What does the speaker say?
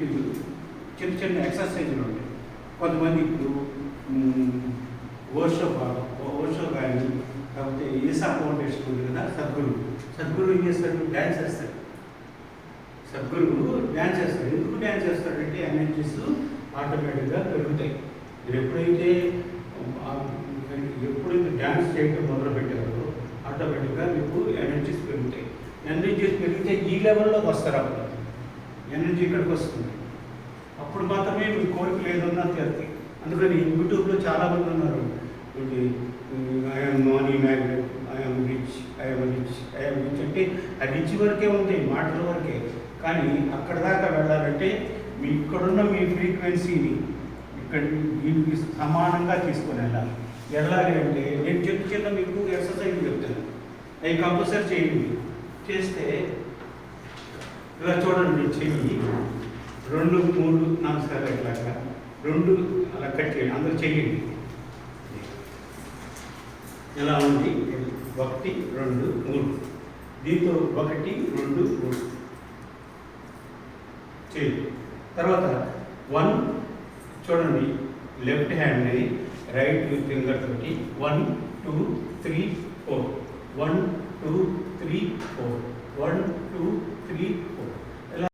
ఇటు చిన్న చిన్న ఎక్సర్సైజులు ఉంటాయి. కొంతమంది ఇప్పుడు ఓషో కానీ కాకపోతే ఈసా ఫౌండేషన్ ఉంది కదా, సద్గురు ఏం చేస్తాడు, డ్యాన్స్ చేస్తాడు. సద్గురువు డ్యాన్స్ చేస్తాడు. ఎందుకు డ్యాన్స్ చేస్తాడంటే ఎనర్జీస్ ఆటోమేటిక్గా పెరుగుతాయి. మీరు ఎప్పుడైతే డ్యాన్స్ చేయడం మొదలుపెట్టారో ఆటోమేటిక్గా మీకు ఎనర్జీస్ పెరుగుతాయి. ఎనర్జీస్ పెరిగితే ఈ లెవెల్లోకి వస్తారు. అప్పుడు ఎనర్జీ ఇక్కడికి వస్తుంది. అప్పుడు మాత్రమే మీ కోరిక లేదన్నా తీరుతాయి. అందుకని యూట్యూబ్లో చాలామంది ఉన్నారు, I'm money magnet, I'm rich అంటే ఆ రిచ్ వరకే ఉంటాయి, మాటల వరకే. కానీ అక్కడ దాకా వెళ్ళాలంటే మీ ఇక్కడున్న మీ ఫ్రీక్వెన్సీని ఇక్కడ దీనికి సమానంగా తీసుకొని వెళ్ళాలి. ఎలాగే అంటే నేను చిన్న మీకు ఎక్సర్సైజ్ చెప్తాను, అవి కంపల్సరీ చేయండి. చేస్తే ఇలా చూడండి, చెయ్యి 2, 3, 4 సార్లు ఇట్లాగా 2 అలా కట్ చేయండి. అందరూ చెయ్యండి. ఎలా ఉంది? 1, 2, 3. దీంతో 1, 2, 3 చేయండి. తర్వాత 1 చూడండి, లెఫ్ట్ హ్యాండ్ని రైట్ ఫింగర్ తోటి 1, 2, 3, 4 1, 2, 3, 4 1, 2, 3, 4